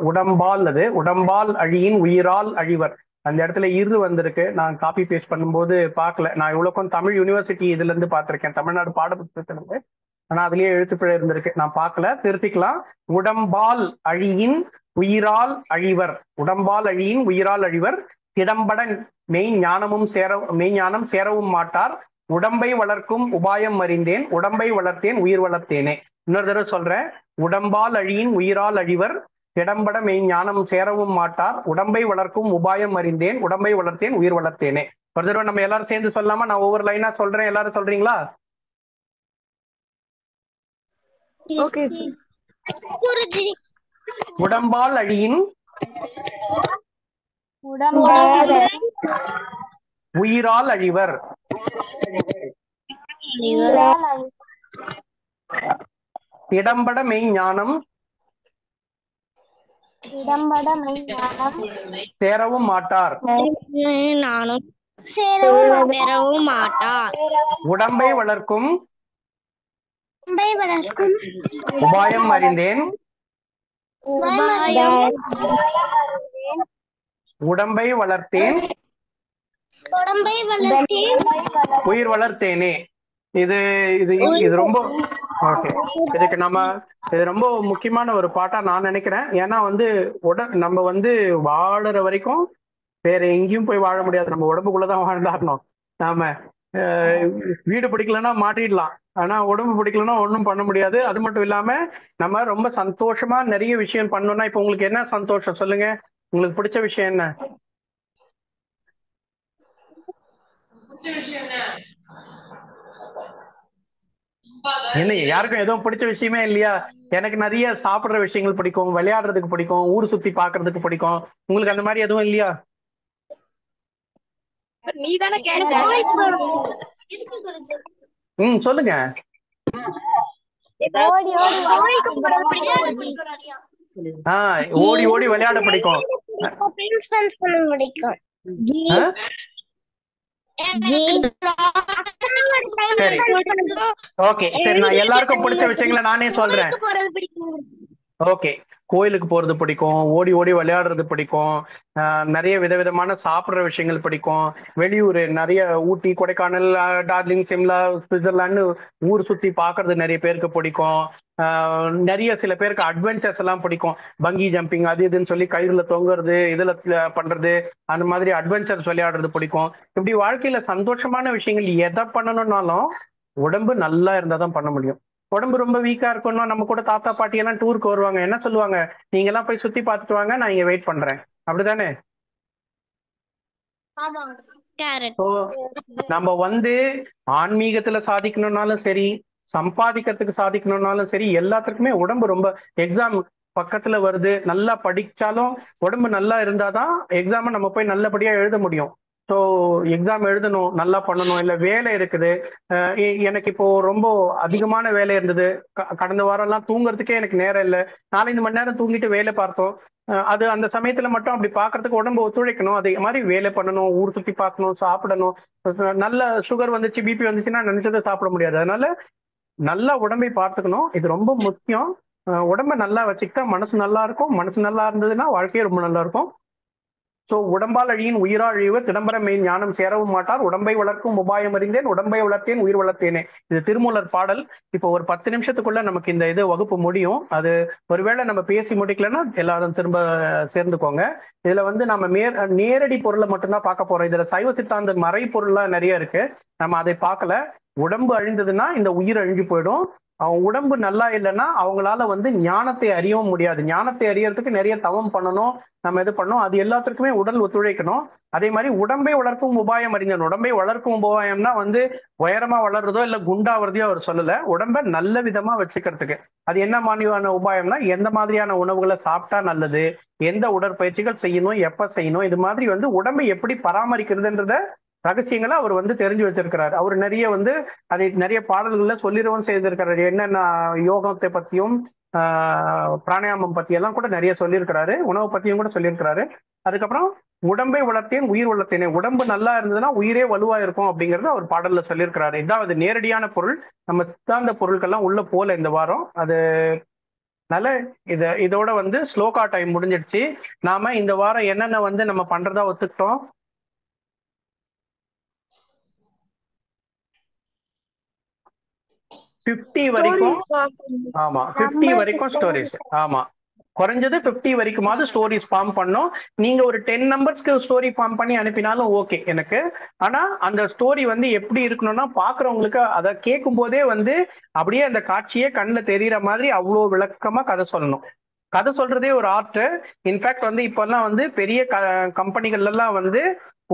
உடம்பால், அது உடம்பால் அழியின் உயிரால் அழிவர், அந்த இடத்துல இரு வந்திருக்கு. நான் காப்பி பேஸ்ட் பண்ணும்போது பார்க்கல. நான் இவ்வளோக்கும் தமிழ் யூனிவர்சிட்டி இதுல இருந்து பார்த்திருக்கேன், தமிழ்நாடு பாடப்புத்தகத்துல, ஆனா அதுலயே எழுத்துப்பிழை இருந்திருக்கு, நான் பார்க்கல, திருத்திக்கலாம். உடம்பால் அழியின் உயிரால் அழிவர், உடம்பால் அழியின் உயிரால் அழிவர், இடம்பட மெய்ஞானம் சேரவும் மாட்டார், உடம்பை வளர்க்கும் உபாயம் அறிந்தேன், உடம்பை வளர்த்தேன் உயிர் வளர்த்தேனே. இன்னொரு தடவை சொல்றேன், உடம்பால் அழியின் உயிரால் அழிவர், இடம்பட மெய்ஞானம் சேரவும் மாட்டார், உடம்பை வளர்க்கும் உபாயம் அறிந்தேன், உடம்பை வளர்த்தேன் உயிர் வளர்த்தேனே. ஒரு தடவை நம்ம எல்லாரும் சேர்ந்து சொல்லலாமா? நான் ஒவ்வொரு லைனா சொல்றேன், எல்லாரும் சொல்றீங்களா? உடம்பால் அழியின் உயிரால் அழிவர். திடம்பட மெய்ஞானம் சேரவும் மாட்டார். சேரவும் மாட்டார். உடம்பை வளர்க்கும் உபாயம் அறிந்தேன். உடம்பை வளர்த்தேன் உயிர் வளர்த்தேனே. இது இது இது ரொம்ப ஓகே. இது ரொம்ப முக்கியமான ஒரு பாட்டா நான் நினைக்கிறேன். ஏன்னா வந்து நம்ம வந்து வாழற வரைக்கும் வேற எங்கேயும் போய் வாழ முடியாது. நம்ம உடம்புக்குள்ளதான் வாழ்ந்தாடணும். நாம வீடு பிடிக்கலன்னா மாட்டிடலாம், ஆனா உடம்பு பிடிக்கலன்னா ஒன்றும் பண்ண முடியாது. அது மட்டும் இல்லாம நம்ம ரொம்ப சந்தோஷமா நிறைய விஷயம் பண்ணோம்னா, இப்ப உங்களுக்கு என்ன சந்தோஷம் சொல்லுங்க? உங்களுக்கு பிடிச்ச விஷயம் என்ன? என்ன யாருக்கும் எதுவும் பிடிச்ச விஷயமே இல்லையா? எனக்கு நிறைய சாப்பிடுற விஷயங்கள் பிடிக்கும், விளையாடுறதுக்கு பிடிக்கும், ஊர் சுத்தி பாக்குறதுக்கு பிடிக்கும். உங்களுக்கு அந்த மாதிரி எதுவும் இல்லையா? சொல்லுங்க. ஓடி ஓடி விளையாட பிடிக்கும். சரி ஓகே சரி, நான் எல்லாருக்கும் பிடிச்ச விஷயங்களை நானே சொல்றேன். ஓகே, கோயிலுக்கு போறது பிடிக்கும், ஓடி ஓடி விளையாடுறது பிடிக்கும், நிறைய விதவிதமான சாப்பிட்ற விஷயங்கள் பிடிக்கும், வெளியூர் நிறைய ஊட்டி, கொடைக்கானல், டார்ஜிலிங், சிம்லா, சுவிட்சர்லாந்து ஊர் சுத்தி பாக்குறது நிறைய பேருக்கு பிடிக்கும். நிறைய சில பேருக்கு அட்வென்ச்சர்ஸ் எல்லாம் பிடிக்கும், பங்கி ஜம்பிங் அது இதுன்னு சொல்லி கயிறுல தொங்குறது, இதுல பண்றது, அந்த மாதிரி அட்வென்ச்சர்ஸ் விளையாடுறது பிடிக்கும். இப்படி வாழ்க்கையில சந்தோஷமான விஷயங்கள் எதை பண்ணணும்னாலும் உடம்பு நல்லா இருந்தா தான் பண்ண முடியும். உடம்பு ரொம்ப வீக்கா இருக்கணும்னா நம்ம கூட தாத்தா பாட்டி எல்லாம் டூருக்கு வருவாங்க, என்ன சொல்லுவாங்க? நீங்க எல்லாம் போய் சுத்தி பார்த்துட்டு வாங்க, நான் இங்க வெயிட் பண்றேன், அப்படிதானே? நம்ம வந்து ஆன்மீகத்துல சாதிக்கணும்னாலும் சரி, சம்பாதிக்கிறதுக்கு சாதிக்கணும்னாலும் சரி, எல்லாத்துக்குமே உடம்பு ரொம்ப. எக்ஸாம் பக்கத்துல வருது, நல்லா படிச்சாலும் உடம்பு நல்லா இருந்தாதான் எக்ஸாமை நம்ம போய் நல்லபடியா எழுத முடியும். ஸோ எக்ஸாம் எழுதணும், நல்லா பண்ணணும். இல்லை வேலை இருக்குது, எனக்கு இப்போ ரொம்ப அதிகமான வேலை இருந்தது, கடந்த வாரம் எல்லாம் தூங்குறதுக்கே எனக்கு நேரம் இல்லை, 4-5 மணி நேரம் தூங்கிட்டு வேலை பார்த்தோம். அது அந்த சமயத்துல மட்டும் அப்படி பாக்குறதுக்கு உடம்பு ஒத்துழைக்கணும். அதே மாதிரி வேலை பண்ணணும், ஊர் சுத்தி பார்க்கணும், சாப்பிடணும். நல்ல சுகர் வந்துச்சு, பிபி வந்துச்சுன்னா நினைச்சதை சாப்பிட முடியாது. அதனால நல்லா உடம்பை பார்த்துக்கணும், இது ரொம்ப முக்கியம். உடம்ப நல்லா வச்சுக்கிட்டா மனசு நல்லா இருக்கும், மனசு நல்லா இருந்ததுன்னா வாழ்க்கையே ரொம்ப நல்லா இருக்கும். சோ உடம்பால் அழியின் உயிரால் அழிவர், திடம்பர மெய் ஞானம் சேரவும் மாட்டார். உடம்பை வளர்க்கும் உபாயம் அறிந்தேன், உடம்பை வளர்த்தேன் உயிர் வளர்த்தேனே. இது திருமூலர் பாடல். இப்போ ஒரு 10 நிமிஷத்துக்குள்ள நமக்கு இந்த இது வகுப்பு முடியும். அது ஒருவேளை நம்ம பேசி முடிக்கலன்னா எல்லாரும் திரும்ப சேர்ந்துக்கோங்க. இதுல வந்து நம்ம நேரடி பொருளை மட்டும்தான் பார்க்க போறோம். இதுல சைவ சித்தாந்த மறை பொருள்லாம் நிறைய இருக்கு, நம்ம அதை பார்க்கல. உடம்பு அழிந்ததுன்னா இந்த உயிர் அழிஞ்சு போயிடும். அவங்க உடம்பு நல்லா இல்லைன்னா அவங்களால வந்து ஞானத்தை அறியவும் முடியாது. ஞானத்தை அறியறதுக்கு நிறைய தவம் பண்ணணும், நம்ம இது பண்ணணும். அது எல்லாத்துக்குமே உடல் ஒத்துழைக்கணும். அதே மாதிரி உடம்பை வளர்க்கும் உபாயம் அறிஞர். உடம்பை வளர்க்கும் உபாயம்னா வந்து உயரமா வளர்றதோ இல்ல குண்டாவறதையோ அவர் சொல்லல, உடம்ப நல்ல விதமா வச்சுக்கிறதுக்கு. அது என்ன மாதிரியான உபாயம்னா, எந்த மாதிரியான உணவுகளை சாப்பிட்டா நல்லது, எந்த உடற்பயிற்சிகள் செய்யணும், எப்ப செய்யணும், இது மாதிரி வந்து உடம்பை எப்படி பராமரிக்கிறதுன்றத ரகசியங்களை அவர் வந்து தெரிஞ்சு வச்சிருக்கிறார். அவர் நிறைய வந்து அதை நிறைய பாடல்கள்ல சொல்லிடவும் செய்திருக்கிறாரு. என்னென்ன யோகத்தை பத்தியும் பிராணாயாமம் பத்தி எல்லாம் கூட நிறைய சொல்லியிருக்கிறாரு, உணவு பத்தியும் கூட சொல்லியிருக்கிறாரு. அதுக்கப்புறம் உடம்பை வளர்த்தேன் உயிர் வளர்த்தேனே, உடம்பு நல்லா இருந்ததுன்னா உயிரே வலுவா இருக்கும் அப்படிங்கறத அவர் பாடல்ல சொல்லியிருக்கிறாரு. இதாவது நேரடியான பொருள். நம்ம சித்தாந்த பொருட்கள்லாம் உள்ள போல இந்த வாரம். அது நல்ல இதோட வந்து ஸ்லோகா டைம் முடிஞ்சிடுச்சு. நாம இந்த வாரம் என்னென்ன வந்து நம்ம பண்றதா ஒத்துக்கிட்டோம்? 50 வரைக்கும். ஆமா, 50 வரைக்கும் ஸ்டோரிஸ். ஆமா, குறைஞ்சது 50 வரைக்குமாவது ஸ்டோரிஸ் ஃபார்ம் பண்ணோம். நீங்க ஒரு 10 நம்பர்ஸ்க்கு ஸ்டோரி ஃபார்ம் பண்ணி அனுப்பினாலும் ஓகே எனக்கு. ஆனா அந்த ஸ்டோரி வந்து எப்படி இருக்கணும்னா, பாக்குறவங்களுக்கு அதை கேட்கும் போதே வந்து அப்படியே அந்த காட்சியே கண்ணில் தெரியற மாதிரி அவ்வளோ விளக்கமா கதை சொல்லணும். கதை சொல்றதே ஒரு ஆர்ட். இன்ஃபேக்ட் வந்து இப்பெல்லாம் வந்து பெரிய கம்பெனிகள் எல்லாம் வந்து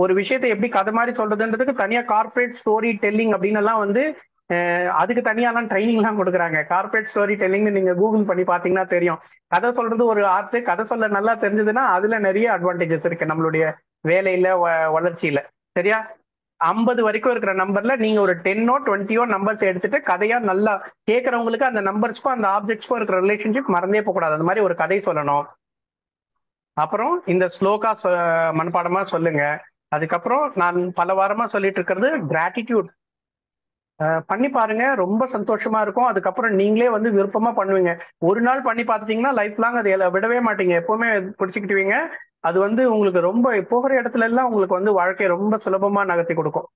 ஒரு விஷயத்தை எப்படி கதை மாதிரி சொல்றதுன்றதுக்கு தனியா கார்பரேட் ஸ்டோரி டெல்லிங் அப்படின்னு எல்லாம் வந்து அதுக்கு தனியாலாம் ட்ரைனிங் எல்லாம் கொடுக்குறாங்க. கார்பரேட் ஸ்டோரி டெல்லிங்னு நீங்க கூகுள் பண்ணி பாத்தீங்கன்னா தெரியும். கதை சொல்றது ஒரு ஆர்ட். கதை சொல்ல நல்லா தெரிஞ்சதுன்னா அதுல நிறைய அட்வான்டேஜஸ் இருக்கு நம்மளுடைய வேலையில, வளர்ச்சியில. சரியா? 50 வரைக்கும் இருக்கிற நம்பர்ல நீங்க ஒரு 10ஓ 20ஓ நம்பர்ஸ் எடுத்துட்டு கதையா நல்லா கேட்கறவங்களுக்கு அந்த நம்பர்ஸ்க்கும் அந்த ஆப்ஜெக்ட்ஸ்க்கும் இருக்கிற ரிலேஷன்ஷிப் மறந்தே போக கூடாது. அந்த மாதிரி ஒரு கதை சொல்லணும். அப்புறம் இந்த ஸ்லோகா மனப்பாடமா சொல்லுங்க. அதுக்கப்புறம் நான் பல வாரமா சொல்லிட்டு இருக்கிறது கிராட்டிடியூட் பண்ணி பாருங்க, ரொம்ப சந்தோஷமா இருக்கும். அதுக்கப்புறம் நீங்களே வந்து விருப்பமா பண்ணுவீங்க. ஒரு நாள் பண்ணி பார்த்துட்டீங்கன்னா லைஃப் லாங் அதை விடவே மாட்டீங்க, எப்பவுமே பிடிச்சிக்கிட்டுவீங்க. அது வந்து உங்களுக்கு ரொம்ப போகிற இடத்துல எல்லாம் உங்களுக்கு வந்து வாழ்க்கையை ரொம்ப சுலபமா நகர்த்தி கொடுக்கும்.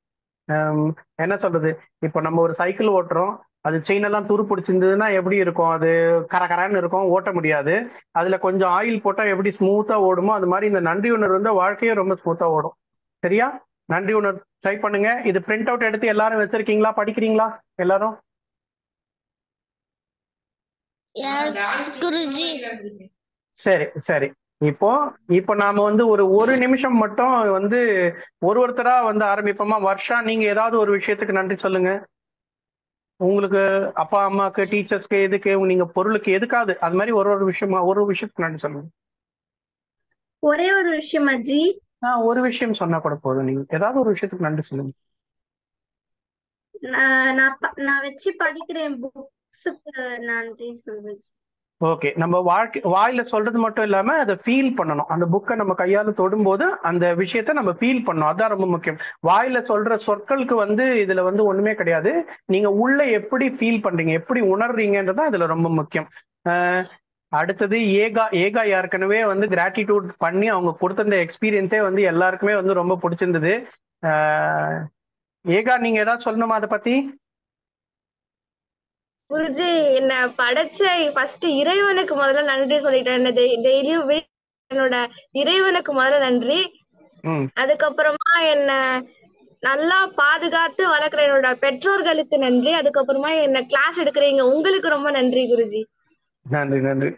என்ன சொல்றது, இப்போ நம்ம ஒரு சைக்கிள் ஓட்டுறோம், அது செயின் எல்லாம் துரு பிடிச்சிருந்ததுன்னா எப்படி இருக்கும், அது கரகரன்னு இருக்கும், ஓட்ட முடியாது. அதுல கொஞ்சம் ஆயில் போட்டா எப்படி ஸ்மூத்தா ஓடுமோ அது மாதிரி இந்த நன்றி உணர்வு வந்து வாழ்க்கையே ரொம்ப ஸ்மூத்தா ஓடும். சரியா? நன்றி உணர்வு ட்ரை பண்ணுங்க. இது பிரிண்ட் அவுட் எடுத்து எல்லாரும் வச்சிருக்கீங்களா, படிக்கிறீங்களா எல்லாரும்? சரி சரி. இப்போ இப்போ நாம வந்து ஒரு நிமிஷம் மட்டும் வந்து ஒருத்தரா வந்து ஆரம்பிப்போமா. வர்ஷா, நீங்க ஏதாவது ஒரு விஷயத்துக்கு நன்றி சொல்லுங்க. உங்களுக்கு அப்பா அம்மாக்கு, டீச்சர்ஸ்க்கு, எதுக்கு நீங்க பொருளுக்கு எதுக்காவது அது மாதிரி ஒரு விஷயமா ஒரு விஷயத்துக்கு நன்றி சொல்லுங்க. ஒரே ஒரு விஷயம் அஜி. ஒரு விஷயம் சொன்னா கூட போதும், நீங்க ஏதாவது ஒரு விஷயத்துக்கு நன்றி சொல்லுங்க. நான் வச்சு படிக்கிறேன் புக்ஸுக்கு நன்றி சொல்வேன். ஓகே, நம்ம வாயில சொல்றது மட்டும் இல்லாம அதை ஃபீல் பண்ணணும். அந்த புக்கை நம்ம கையால தொடும்போது அந்த விஷயத்த நம்ம ஃபீல் பண்ணணும், அதான் ரொம்ப முக்கியம். வாயில சொல்ற சொற்களுக்கு வந்து இதுல வந்து ஒண்ணுமே கிடையாது. நீங்க உள்ள எப்படி ஃபீல் பண்றீங்க, எப்படி உணர்றீங்கன்றது இதுல ரொம்ப முக்கியம். அடுத்தது ஏகா ஏற்கனவே வந்து கிராட்டிடியூட் பண்ணி அவங்க கொடுத்திருந்த எக்ஸ்பீரியன்ஸே வந்து எல்லாருக்குமே வந்து ரொம்ப பிடிச்சிருந்தது. ஏகா, நீங்க ஏதாவது சொல்லணுமா அதை பத்தி? குருஜி, என்ன படைச்ச ஃபர்ஸ்ட் இறைவனுக்கு முதல்ல நன்றி சொல்லிட்டேன். என்ன டெய்லியும் என்னோட இறைவனுக்கு முதல்ல நன்றி. அதுக்கப்புறமா என்ன நல்லா பாதுகாத்து வளர்க்குற என்னோட பெற்றோர்களுக்கு நன்றி. அதுக்கப்புறமா என்ன கிளாஸ் எடுக்கிறீங்க உங்களுக்கு ரொம்ப நன்றி குருஜி. நன்றி நன்றி,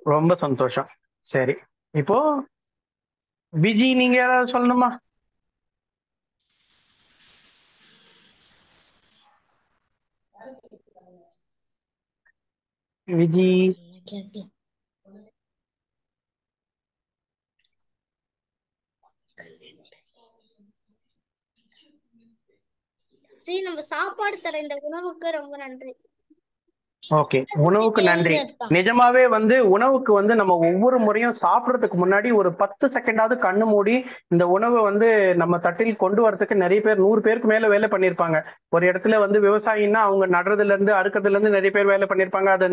ரொம்ப சந்தோஷம். சரி, இப்போ விஜி, நீங்க ஏதாவது சொல்லணுமா? விஜி, நம்ம சாப்பாடு தர இந்த உணவுக்கு ரொம்ப நன்றி. ஓகே, உணவுக்கு நன்றி. நிஜமாவே வந்து உணவுக்கு வந்து நம்ம ஒவ்வொரு முறையும் சாப்பிடறதுக்கு முன்னாடி ஒரு 10 செகண்டாவது கண்ணு மூடி இந்த உணவை வந்து நம்ம தட்டில் கொண்டு வரதுக்கு நிறைய பேர் 100 பேருக்கு மேல வேலை பண்ணியிருப்பாங்க. ஒரு இடத்துல வந்து விவசாயின்னா அவங்க நடுறதுல இருந்து அறுக்கிறதுல இருந்து நிறைய பேர் வேலை பண்ணியிருப்பாங்க. அதை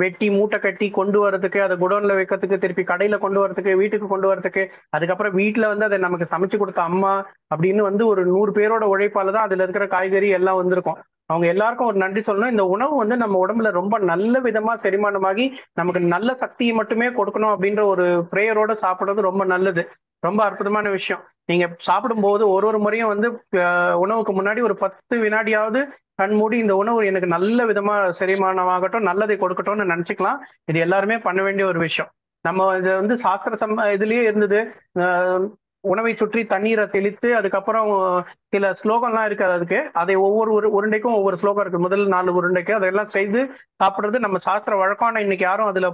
வெட்டி மூட்டை கட்டி கொண்டு வரதுக்கு, அதை குடோன்ல வைக்கிறதுக்கு, திருப்பி கடையில கொண்டு வரதுக்கு, வீட்டுக்கு கொண்டு வரதுக்கு, அதுக்கப்புறம் வீட்டுல வந்து அதை நமக்கு சமைச்சு கொடுத்த அம்மா அப்படின்னு வந்து ஒரு 100 பேரோட உழைப்பால தான் அதுல இருக்கிற காய்கறி எல்லாம் வந்திருக்கும். அவங்க எல்லாருக்கும் ஒரு நன்றி சொல்லணும். இந்த உணவு வந்து நம்ம உடம்புல ரொம்ப நல்ல விதமா செரிமானமாகி நமக்கு நல்ல சக்தியை மட்டுமே கொடுக்கணும் அப்படின்ற ஒரு பிரேயரோட சாப்பிடுறது ரொம்ப நல்லது. ரொம்ப அற்புதமான விஷயம். நீங்க சாப்பிடும்போது ஒரு முறையும் வந்து உணவுக்கு முன்னாடி ஒரு 10 வினாடியாவது கண் மூடி இந்த உணவு எனக்கு நல்ல விதமா செரிமானமாகட்டும், நல்லதை கொடுக்கட்டும்னு நினைச்சுக்கலாம். இது எல்லாருமே பண்ண வேண்டிய ஒரு விஷயம். நம்ம இது வந்து சாஸ்திர இதுலயே இருந்தது. உணவை சுற்றி தண்ணீரை தெளித்து அதுக்கப்புறம் சில ஸ்லோகம்லாம் இருக்கு. அதுக்கு அதை ஒவ்வொரு உருண்டைக்கும் ஒவ்வொரு ஸ்லோகம் இருக்கு. முதல் 4 உருண்டைக்கு அதெல்லாம் செய்து சாப்பிடுறது நம்ம சாஸ்திர வழக்கம். ஆனா இன்னைக்கு யாரும் அதுல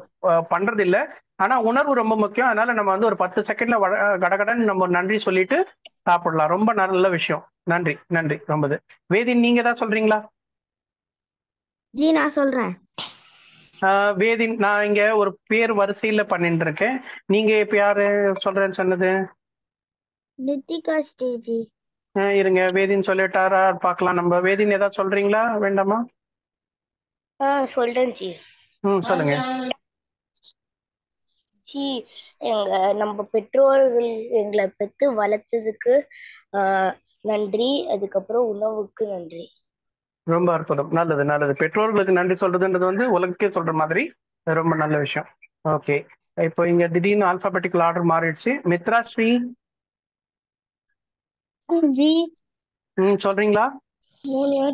பண்றது இல்லை. ஆனா உணர்வு ரொம்ப முக்கியம். அதனால நம்ம வந்து ஒரு 10 செகண்ட்ல கடகடன்னு நம்ம நன்றி சொல்லிட்டு சாப்பிடலாம். ரொம்ப நல்ல விஷயம். நன்றி நன்றி. ரொம்ப வேதி, நீங்க ஏதாவது சொல்றீங்களா? ஜி, நான் சொல்றேன். வேதி, நான் இங்க ஒரு பேர் வரிசையில பண்ணிட்டு இருக்கேன். நீங்க இப்ப யாரு சொல்றேன்னு சொன்னது? நித்திகா ஸ்ரீஜி. இருங்க, வேதின்னு சொல்லிட்டாரா பார்க்கலாம். நம்ம வேதின்னு ஏதாவது சொல்றீங்களா, வேண்டாமா? சொல்றேன் ஜி. சொல்லுங்க ஜி. நம்ம பெற்றோர்கள் எங்களை பெற்று வளர்த்ததுக்கு நன்றி. அதுக்கப்புறம் உணவுக்கு நன்றி. ரொம்ப அற்புதம். நல்லது நல்லது. பெற்றோர்களுக்கு நன்றி சொல்றதுன்றது வந்து உலகக்கே சொல்ற மாதிரி ரொம்ப நல்ல விஷயம். ஓகே, இப்போ இங்க திடீர்னு ஆல்பாபெட்டிக்கல் ஆர்டர் மாறிடுச்சு. மித்ரா ஸ்ரீ ஜி. சொல்றீங்களா?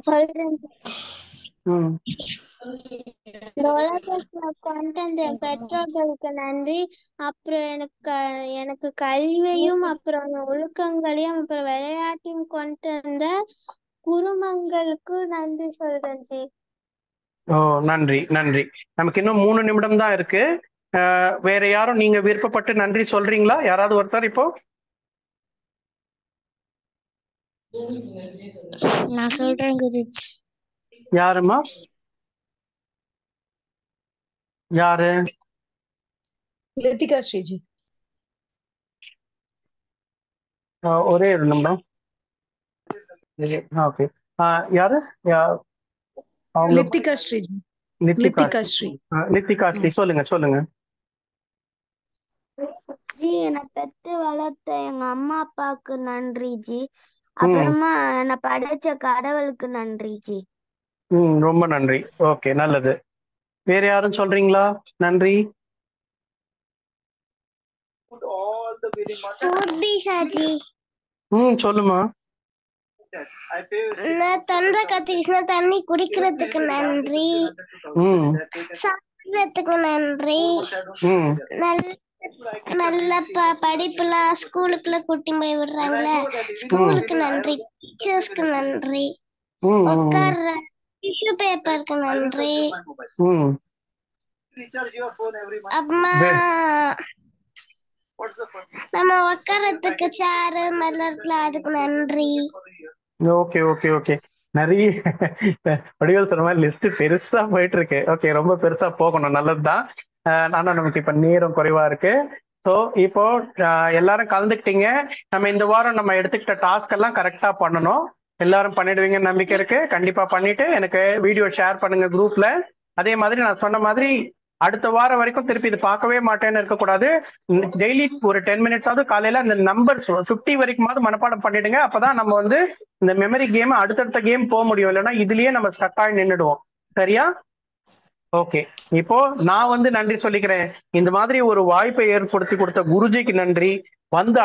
சொல்றேன். இந்த உலகத்துல கொண்டு வந்த என் பெற்றோர்களுக்கு நன்றி. அப்புறம் எனக்கு கல்வியும் அப்புறம் ஒழுக்கங்களையும் அப்புறம் விளையாட்டையும் கொண்டு வந்த குருமங்களுக்கு நன்றி சொல்றேன் ஜி. நன்றி நன்றி. நமக்கு இன்னும் 3 நிமிடம் தான் இருக்கு. வேற யாரும் நீங்க விருப்பப்பட்டு நன்றி சொல்றீங்களா? யாராவது ஒருத்தர் இப்போ நான் சொல்றேன் குருஜி. யாருமா? யாரு? லித்திகா ஸ்ரீஜி. ஒரே ஒரு நிமிடம். ஓகே. யாரு? அவங்க லித்திகா ஸ்ரீஜி. லித்திகா ஸ்ரீ. லித்திகா ஸ்ரீ, சொல்லுங்க சொல்லுங்க. ஜி, என்னை பெற்று வளர்த்த எங்க அம்மா அப்பாவுக்கு நன்றி ஜி. அப்புறமா என்னை படைச்ச கடவுளுக்கு நன்றி ஜி. ரொம்ப நன்றி. ஓகே, நல்லது. வேற யாரும் சொல்றீங்களா நன்றி? பூர்பிஷாஜி. சொல்லுமா. நான் தொண்டை கத்திக்கிச்சுன்னா தண்ணி குடிக்கிறதுக்கு நன்றி. சாப்பிடுறதுக்கு நன்றி. நல்ல படிப்புலாம் ஸ்கூலுக்குள்ள கூட்டி போய் விடுறாங்களே, ஸ்கூலுக்கு நன்றி. டீச்சர்ஸ்க்கு நன்றி. உட்கார்ற டிஷ்யூ பேப்பருக்கு நன்றி. அம்மா நம்ம உட்கார்றதுக்கு சேரு மலர்ல, அதுக்கு நன்றி. Okay okay okay. நிறைய வடிவேல் சொன்ன மாதிரி லிஸ்ட் பெருசா போயிட்டு இருக்கு. ஓகே, ரொம்ப பெருசா போகணும், நல்லதுதான். ஆனா நமக்கு இப்ப நேரம் குறைவா இருக்கு. ஸோ இப்போ எல்லாரும் கலந்துக்கிட்டீங்க. நம்ம இந்த வாரம் நம்ம எடுத்துக்கிட்ட டாஸ்க் எல்லாம் கரெக்டா பண்ணணும். எல்லாரும் பண்ணிடுவீங்கன்னு நம்பிக்கை இருக்கு. கண்டிப்பா பண்ணிட்டு எனக்கு வீடியோ ஷேர் பண்ணுங்க குரூப்ல. அதே மாதிரி நான் சொன்ன மாதிரி அடுத்த வாரம் வரைக்கும் திருப்பி இது பார்க்கவே மாட்டேன்னு இருக்கக்கூடாது. டெய்லி ஒரு 10 மினிட்ஸாவது காலையில அந்த நம்பர் 50 வரைக்குமாவது மனப்பாடம் பண்ணிடுங்க. அப்பதான் நம்ம வந்து இந்த மெமரி கேம் அடுத்தடுத்த கேம் போக முடியும். இல்லைன்னா இதுலயே நம்ம ஸ்டக் ஆகி நின்றுடுவோம். சரியா? ஓகே. இப்போ நான் வந்து நன்றி சொல்லிக்கிறேன். இந்த மாதிரி ஒரு வாய்ப்பை ஏற்படுத்தி கொடுத்த குருஜிக்கு நன்றி. வந்து